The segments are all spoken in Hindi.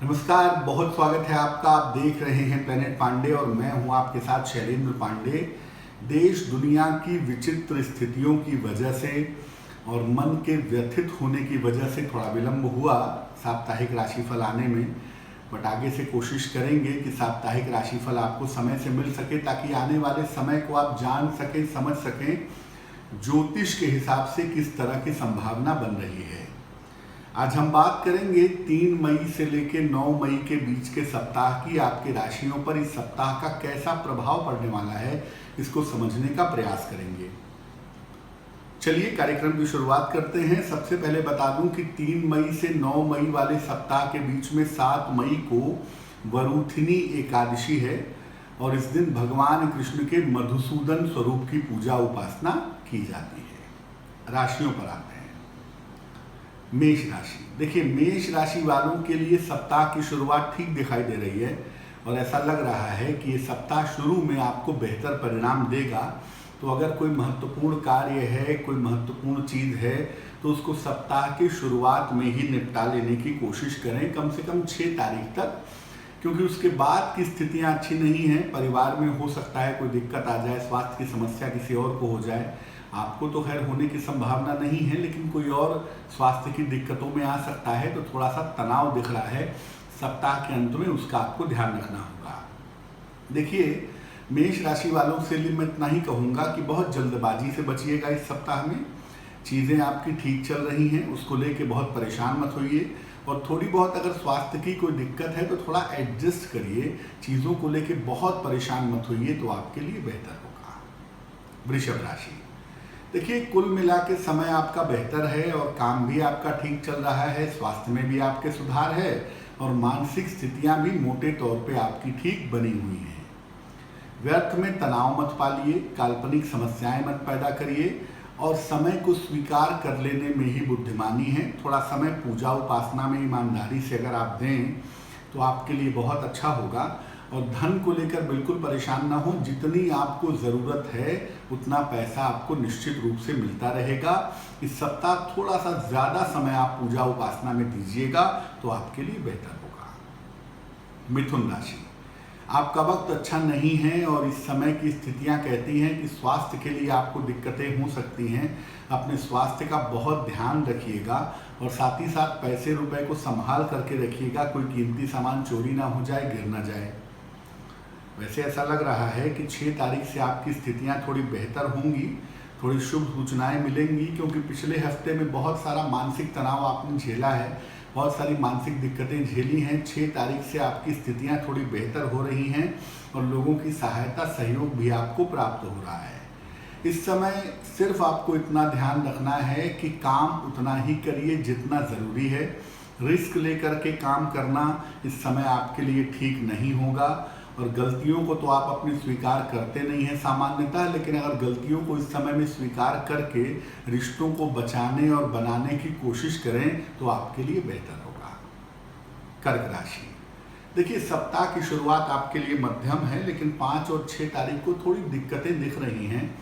नमस्कार, बहुत स्वागत है आपका। आप देख रहे हैं प्लेनेट पांडे और मैं हूं आपके साथ शैलेंद्र पांडे। देश दुनिया की विचित्र स्थितियों की वजह से और मन के व्यथित होने की वजह से थोड़ा विलंब हुआ साप्ताहिक राशिफल आने में, बट आगे से कोशिश करेंगे कि साप्ताहिक राशिफल आपको समय से मिल सके ताकि आने वाले समय को आप जान सकें, समझ सकें ज्योतिष के हिसाब से किस तरह की संभावना बन रही है। आज हम बात करेंगे 3 मई से लेकर 9 मई के बीच के सप्ताह की आपके राशियों पर इस सप्ताह का कैसा प्रभाव पड़ने वाला है, इसको समझने का प्रयास करेंगे। चलिए कार्यक्रम की शुरुआत करते हैं। सबसे पहले बता दूं कि 3 मई से 9 मई वाले सप्ताह के बीच में 7 मई को वरुथिनी एकादशी है और इस दिन भगवान कृष्ण के मधुसूदन स्वरूप की पूजा उपासना की जाती है। राशियों पर आते हैं। मेष राशि। देखिए, मेष राशि वालों के लिए सप्ताह की शुरुआत ठीक दिखाई दे रही है और ऐसा लग रहा है कि ये सप्ताह शुरू में आपको बेहतर परिणाम देगा। तो अगर कोई महत्वपूर्ण कार्य है, कोई महत्वपूर्ण चीज़ है, तो उसको सप्ताह की शुरुआत में ही निपटा लेने की कोशिश करें, कम से कम 6 तारीख तक, क्योंकि उसके बाद की स्थितियां अच्छी नहीं हैं। परिवार में हो सकता है कोई दिक्कत आ जाए, स्वास्थ्य की समस्या किसी और को हो जाए। आपको तो खैर होने की संभावना नहीं है, लेकिन कोई और स्वास्थ्य की दिक्कतों में आ सकता है, तो थोड़ा सा तनाव दिख रहा है। सप्ताह के अंत में उसका आपको ध्यान रखना होगा। देखिए, मेष राशि वालों से लिए मैं इतना ही कहूँगा कि बहुत जल्दबाजी से बचिएगा। इस सप्ताह में चीज़ें आपकी ठीक चल रही हैं, उसको लेके बहुत परेशान मत होइए और थोड़ी बहुत अगर स्वास्थ्य की कोई दिक्कत है तो थोड़ा एडजस्ट करिए। चीज़ों को लेके बहुत परेशान मत होइए, तो आपके लिए बेहतर होगा। वृषभ राशि। देखिए, कुल मिला के समय आपका बेहतर है और काम भी आपका ठीक चल रहा है, स्वास्थ्य में भी आपके सुधार है और मानसिक स्थितियां भी मोटे तौर पे आपकी ठीक बनी हुई हैं। व्यर्थ में तनाव मत पालिए, काल्पनिक समस्याएं मत पैदा करिए और समय को स्वीकार कर लेने में ही बुद्धिमानी है। थोड़ा समय पूजा उपासना में ईमानदारी से अगर आप दें तो आपके लिए बहुत अच्छा होगा। और धन को लेकर बिल्कुल परेशान ना हो, जितनी आपको ज़रूरत है उतना पैसा आपको निश्चित रूप से मिलता रहेगा। इस सप्ताह थोड़ा सा ज़्यादा समय आप पूजा उपासना में दीजिएगा तो आपके लिए बेहतर होगा। मिथुन राशि। आपका वक्त अच्छा नहीं है और इस समय की स्थितियां कहती हैं कि स्वास्थ्य के लिए आपको दिक्कतें हो सकती हैं। अपने स्वास्थ्य का बहुत ध्यान रखिएगा और साथ ही साथ पैसे रुपए को संभाल करके रखिएगा, कोई कीमती सामान चोरी ना हो जाए, गिर ना जाए। वैसे ऐसा लग रहा है कि 6 तारीख से आपकी स्थितियां थोड़ी बेहतर होंगी, थोड़ी शुभ सूचनाएं मिलेंगी, क्योंकि पिछले हफ्ते में बहुत सारा मानसिक तनाव आपने झेला है, बहुत सारी मानसिक दिक्कतें झेली हैं। 6 तारीख से आपकी स्थितियां थोड़ी बेहतर हो रही हैं और लोगों की सहायता सहयोग भी आपको प्राप्त हो रहा है। इस समय सिर्फ आपको इतना ध्यान रखना है कि काम उतना ही करिए जितना ज़रूरी है। रिस्क लेकर के काम करना इस समय आपके लिए ठीक नहीं होगा और गलतियों को तो आप अपनी स्वीकार करते नहीं हैं सामान्यतः, लेकिन अगर गलतियों को इस समय में स्वीकार करके रिश्तों को बचाने और बनाने की कोशिश करें तो आपके लिए बेहतर होगा। कर्क राशि। देखिए, सप्ताह की शुरुआत आपके लिए मध्यम है, लेकिन 5 और 6 तारीख को थोड़ी दिक्कतें दिख रही हैं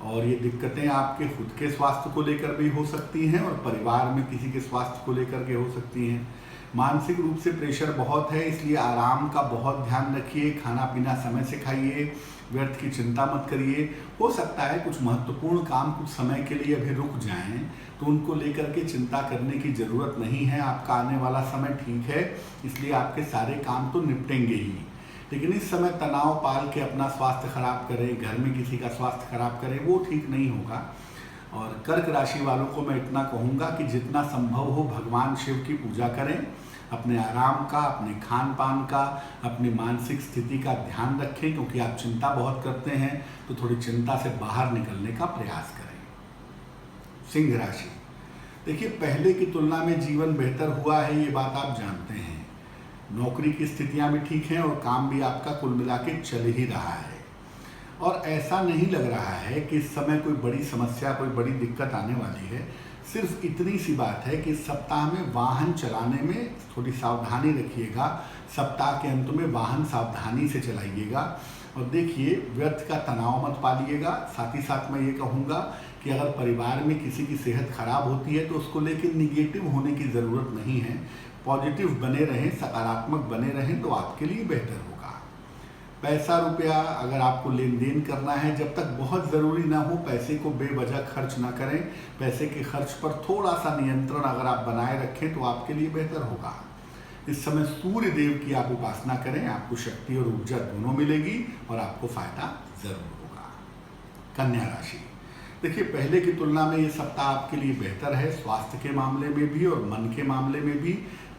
और ये दिक्कतें आपके खुद के स्वास्थ्य को लेकर भी हो सकती हैं और परिवार में किसी के स्वास्थ्य को लेकर के हो सकती हैं। मानसिक रूप से प्रेशर बहुत है, इसलिए आराम का बहुत ध्यान रखिए। खाना पीना समय से खाइए, व्यर्थ की चिंता मत करिए। हो सकता है कुछ महत्वपूर्ण काम कुछ समय के लिए अभी रुक जाएं, तो उनको लेकर के चिंता करने की ज़रूरत नहीं है। आपका आने वाला समय ठीक है, इसलिए आपके सारे काम तो निपटेंगे ही, लेकिन इस समय तनाव पाल के अपना स्वास्थ्य खराब करें, घर में किसी का स्वास्थ्य खराब करें, वो ठीक नहीं होगा। और कर्क राशि वालों को मैं इतना कहूँगा कि जितना संभव हो भगवान शिव की पूजा करें, अपने आराम का, अपने खान पान का, अपनी मानसिक स्थिति का ध्यान रखें, क्योंकि आप चिंता बहुत करते हैं, तो थोड़ी चिंता से बाहर निकलने का प्रयास करें। सिंह राशि। देखिए, पहले की तुलना में जीवन बेहतर हुआ है, ये बात आप जानते हैं। नौकरी की स्थितियां भी ठीक हैं और काम भी आपका कुल मिला के चल ही रहा है और ऐसा नहीं लग रहा है कि इस समय कोई बड़ी समस्या, कोई बड़ी दिक्कत आने वाली है। सिर्फ इतनी सी बात है कि इस सप्ताह में वाहन चलाने में थोड़ी सावधानी रखिएगा। सप्ताह के अंत में वाहन सावधानी से चलाइएगा और देखिए, व्यर्थ का तनाव मत पालिएगा। साथ ही साथ मैं ये कहूँगा कि अगर परिवार में किसी की सेहत खराब होती है तो उसको लेकर निगेटिव होने की ज़रूरत नहीं है। पॉजिटिव बने रहें, सकारात्मक बने रहें तो आपके लिए बेहतर होगा। पैसा रुपया अगर आपको लेन देन करना है, जब तक बहुत ज़रूरी ना हो पैसे को बेवजह खर्च ना करें। पैसे के खर्च पर थोड़ा सा नियंत्रण अगर आप बनाए रखें तो आपके लिए बेहतर होगा। इस समय सूर्य देव की आप उपासना करें, आपको शक्ति और ऊर्जा दोनों मिलेगी और आपको फायदा जरूर होगा। कन्या राशि, देखिए पहले की तुलना में ये सप्ताह आपके लिए बेहतर है, स्वास्थ्य के मामले में भी और मन के मामले में भी।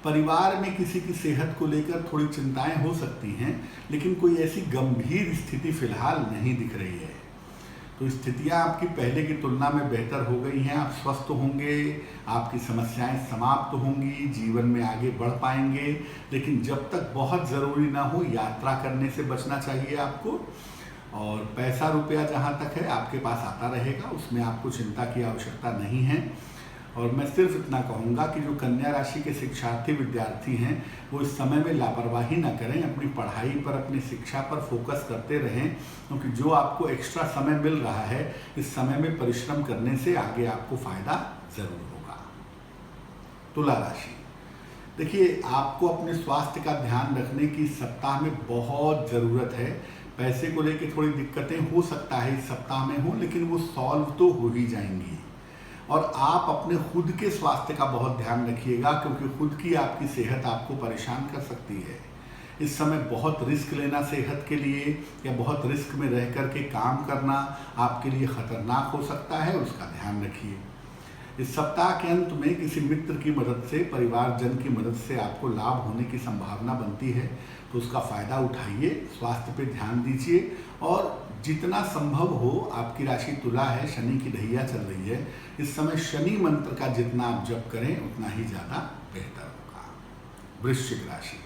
परिवार में किसी की सेहत को लेकर थोड़ी चिंताएं हो सकती हैं, लेकिन कोई ऐसी गंभीर स्थिति फिलहाल नहीं दिख रही है। तो स्थितियां आपकी पहले की तुलना में बेहतर हो गई हैं। आप स्वस्थ होंगे, आपकी समस्याएं समाप्त होंगी, जीवन में आगे बढ़ पाएंगे। लेकिन जब तक बहुत ज़रूरी ना हो यात्रा करने से बचना चाहिए आपको। और पैसा रुपया जहाँ तक है आपके पास आता रहेगा, उसमें आपको चिंता की आवश्यकता नहीं है। और मैं सिर्फ इतना कहूँगा कि जो कन्या राशि के शिक्षार्थी विद्यार्थी हैं वो इस समय में लापरवाही ना करें, अपनी पढ़ाई पर, अपनी शिक्षा पर फोकस करते रहें, क्योंकि जो आपको एक्स्ट्रा समय मिल रहा है इस समय में परिश्रम करने से आगे आपको फायदा जरूर होगा। तुला राशि, देखिए आपको अपने स्वास्थ्य का ध्यान रखने की सप्ताह में बहुत ज़रूरत है। पैसे को लेकर थोड़ी दिक्कतें हो सकता है इस सप्ताह में हो, लेकिन वो सॉल्व तो हो ही जाएंगी। और आप अपने खुद के स्वास्थ्य का बहुत ध्यान रखिएगा, क्योंकि खुद की आपकी सेहत आपको परेशान कर सकती है। इस समय बहुत रिस्क लेना सेहत के लिए या बहुत रिस्क में रह कर के काम करना आपके लिए खतरनाक हो सकता है, उसका ध्यान रखिए। इस सप्ताह के अंत में किसी मित्र की मदद से, परिवारजन की मदद से आपको लाभ होने की संभावना बनती है, तो उसका फ़ायदा उठाइए, स्वास्थ्य पे ध्यान दीजिए। और जितना संभव हो, आपकी राशि तुला है, शनि की ढैया चल रही है, इस समय शनि मंत्र का जितना आप जप करें उतना ही ज़्यादा बेहतर होगा। वृश्चिक राशि,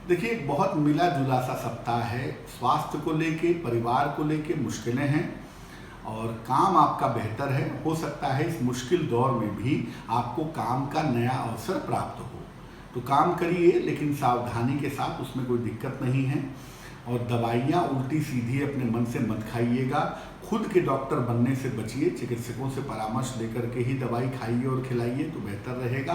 देखिए बहुत मिला जुला सा सप्ताह है। स्वास्थ्य को लेके, परिवार को लेके मुश्किलें हैं और काम आपका बेहतर है। हो सकता है इस मुश्किल दौर में भी आपको काम का नया अवसर प्राप्त हो, तो काम करिए लेकिन सावधानी के साथ, उसमें कोई दिक्कत नहीं है। और दवाइयाँ उल्टी सीधी अपने मन से मत खाइएगा। खुद के डॉक्टर बनने से बचिए, चिकित्सकों से परामर्श लेकर के ही दवाई खाइए और खिलाइए तो बेहतर रहेगा।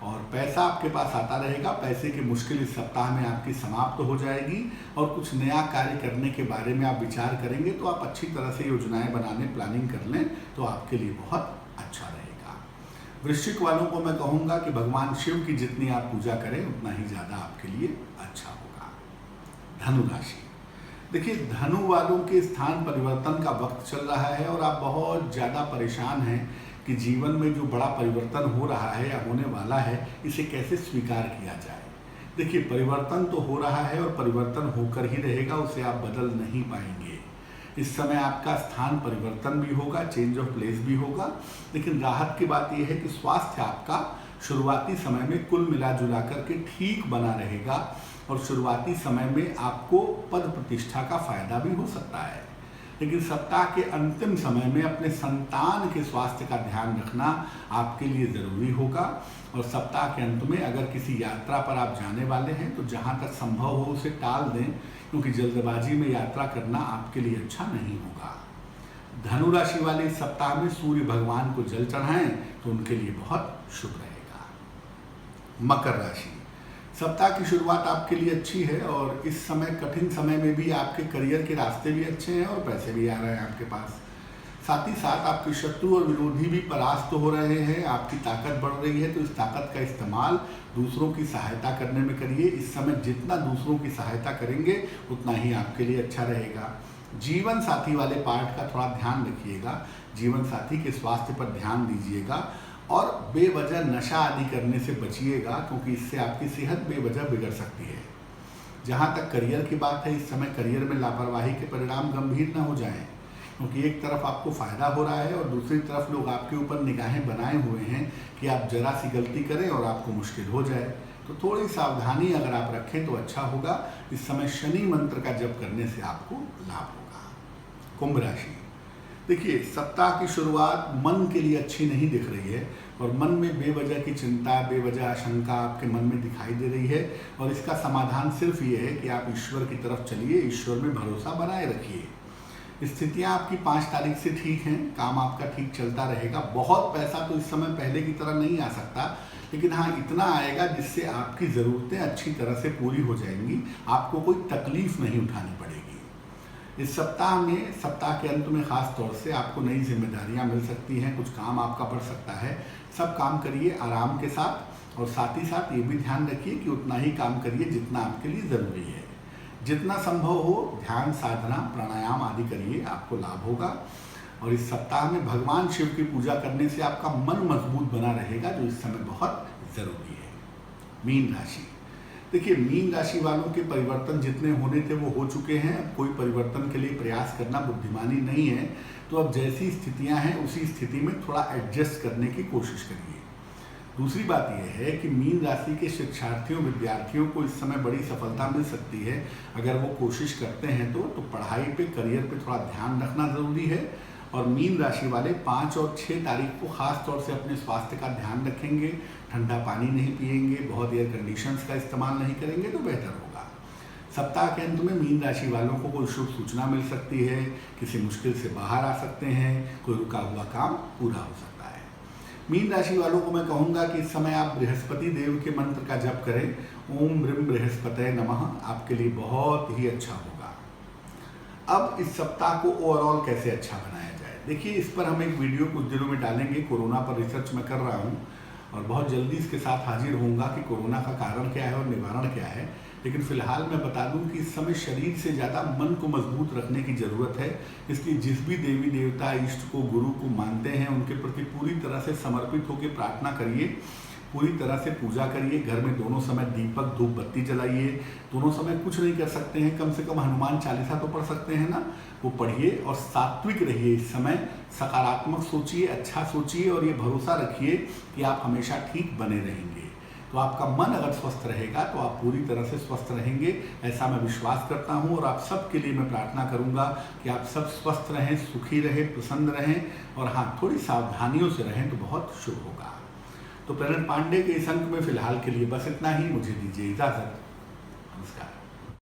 और पैसा आपके पास आता रहेगा। पैसे की मुश्किल इस सप्ताह में आपकी समाप्त हो जाएगी और कुछ नया कार्य करने के बारे में आप विचार करेंगे तो आप अच्छी तरह से योजनाएं बनाने, प्लानिंग कर लें तो आपके लिए बहुत अच्छा रहेगा। वृश्चिक वालों को मैं कहूँगा कि भगवान शिव की जितनी आप पूजा करें उतना ही ज़्यादा आपके लिए अच्छा होगा। धनु राशि, देखिए धनु वालों के स्थान परिवर्तन का वक्त चल रहा है और आप बहुत ज़्यादा परेशान हैं कि जीवन में जो बड़ा परिवर्तन हो रहा है या होने वाला है इसे कैसे स्वीकार किया जाए। देखिए परिवर्तन तो हो रहा है और परिवर्तन होकर ही रहेगा, उसे आप बदल नहीं पाएंगे। इस समय आपका स्थान परिवर्तन भी होगा, चेंज ऑफ प्लेस भी होगा, लेकिन राहत की बात यह है कि स्वास्थ्य आपका शुरुआती समय में कुल मिला जुला करके ठीक बना रहेगा और शुरुआती समय में आपको पद प्रतिष्ठा का फायदा भी हो सकता है। लेकिन सप्ताह के अंतिम समय में अपने संतान के स्वास्थ्य का ध्यान रखना आपके लिए ज़रूरी होगा। और सप्ताह के अंत में अगर किसी यात्रा पर आप जाने वाले हैं तो जहां तक संभव हो उसे टाल दें, क्योंकि जल्दबाजी में यात्रा करना आपके लिए अच्छा नहीं होगा। धनु राशि वाले इस सप्ताह में सूर्य भगवान को जल चढ़ाएं तो उनके लिए बहुत शुभ रहेगा। मकर राशि, सप्ताह की शुरुआत आपके लिए अच्छी है और इस समय कठिन समय में भी आपके करियर के रास्ते भी अच्छे हैं और पैसे भी आ रहे हैं आपके पास। साथ ही साथ आपके शत्रु और विरोधी भी परास्त हो रहे हैं, आपकी ताकत बढ़ रही है, तो इस ताकत का इस्तेमाल दूसरों की सहायता करने में करिए। इस समय जितना दूसरों की सहायता करेंगे उतना ही आपके लिए अच्छा रहेगा। जीवन साथी वाले पार्ट का थोड़ा ध्यान रखिएगा, जीवन साथी के स्वास्थ्य पर ध्यान दीजिएगा और बेवजह नशा आदि करने से बचिएगा, क्योंकि इससे आपकी सेहत बेवजह बिगड़ सकती है। जहाँ तक करियर की बात है, इस समय करियर में लापरवाही के परिणाम गंभीर न हो जाएं, क्योंकि एक तरफ आपको फ़ायदा हो रहा है और दूसरी तरफ लोग आपके ऊपर निगाहें बनाए हुए हैं कि आप जरा सी गलती करें और आपको मुश्किल हो जाए। तो थोड़ी सावधानी अगर आप रखें तो अच्छा होगा। इस समय शनि मंत्र का जप करने से आपको लाभ होगा। कुंभ राशि, देखिए सप्ताह की शुरुआत मन के लिए अच्छी नहीं दिख रही है और मन में बेवजह की चिंता, बेवजह आशंका आपके मन में दिखाई दे रही है। और इसका समाधान सिर्फ ये है कि आप ईश्वर की तरफ चलिए, ईश्वर में भरोसा बनाए रखिए। स्थितियां आपकी 5 तारीख से ठीक हैं, काम आपका ठीक चलता रहेगा। बहुत पैसा तो इस समय पहले की तरह नहीं आ सकता, लेकिन हाँ इतना आएगा जिससे आपकी ज़रूरतें अच्छी तरह से पूरी हो जाएंगी, आपको कोई तकलीफ नहीं उठानी पड़ेगी। इस सप्ताह में, सप्ताह के अंत में ख़ास तौर से आपको नई जिम्मेदारियां मिल सकती हैं, कुछ काम आपका बढ़ सकता है। सब काम करिए आराम के साथ, और साथ ही साथ ये भी ध्यान रखिए कि उतना ही काम करिए जितना आपके लिए ज़रूरी है। जितना संभव हो ध्यान, साधना, प्राणायाम आदि करिए, आपको लाभ होगा। और इस सप्ताह में भगवान शिव की पूजा करने से आपका मन मजबूत बना रहेगा, जो इस समय बहुत ज़रूरी है। मीन राशि, देखिए मीन राशि वालों के परिवर्तन जितने होने थे वो हो चुके हैं। अब कोई परिवर्तन के लिए प्रयास करना बुद्धिमानी नहीं है, तो अब जैसी स्थितियां हैं उसी स्थिति में थोड़ा एडजस्ट करने की कोशिश करिए। दूसरी बात यह है कि मीन राशि के शिक्षार्थियों, विद्यार्थियों को इस समय बड़ी सफलता मिल सकती है अगर वो कोशिश करते हैं तो पढ़ाई पे, करियर पे थोड़ा ध्यान रखना ज़रूरी है। और मीन राशि वाले 5 और 6 तारीख को खास तौर से अपने स्वास्थ्य का ध्यान रखेंगे, ठंडा पानी नहीं पिएंगे, बहुत एयर कंडीशंस का इस्तेमाल नहीं करेंगे तो बेहतर होगा। सप्ताह के अंत में मीन राशि वालों को कोई शुभ सूचना मिल सकती है, किसी मुश्किल से बाहर आ सकते हैं, कोई रुका हुआ काम पूरा हो सकता है। मीन राशि वालों को मैं कहूँगा कि इस समय आप बृहस्पति देव के मंत्र का जप करें, ओम ब्रह्म बृहस्पतये नमः, आपके लिए बहुत ही अच्छा होगा। अब इस सप्ताह को ओवरऑल कैसे अच्छा बनाया जाए, देखिए इस पर हम एक वीडियो कुछ दिनों में डालेंगे। कोरोना पर रिसर्च मैं कर रहा हूँ और बहुत जल्दी इसके साथ हाजिर होऊंगा कि कोरोना का कारण क्या है और निवारण क्या है। लेकिन फिलहाल मैं बता दूं कि इस समय शरीर से ज़्यादा मन को मजबूत रखने की ज़रूरत है। इसलिए जिस भी देवी देवता, इष्ट को, गुरु को मानते हैं उनके प्रति पूरी तरह से समर्पित होकर प्रार्थना करिए, पूरी तरह से पूजा करिए। घर में दोनों समय दीपक, धूप बत्ती जलाइए। दोनों समय कुछ नहीं कर सकते हैं, कम से कम हनुमान चालीसा तो पढ़ सकते हैं ना, वो पढ़िए। और सात्विक रहिए, इस समय सकारात्मक सोचिए, अच्छा सोचिए और ये भरोसा रखिए कि आप हमेशा ठीक बने रहेंगे। तो आपका मन अगर स्वस्थ रहेगा तो आप पूरी तरह से स्वस्थ रहेंगे, ऐसा मैं विश्वास करता हूँ। और आप सबके लिए मैं प्रार्थना करूँगा कि आप सब स्वस्थ रहें, सुखी रहें, प्रसन्न रहें और हाँ थोड़ी सावधानियों से रहें तो बहुत शुभ होगा। तो प्लेनेट पांडे के इस अंक में फिलहाल के लिए बस इतना ही। मुझे दीजिए इजाज़त। नमस्कार।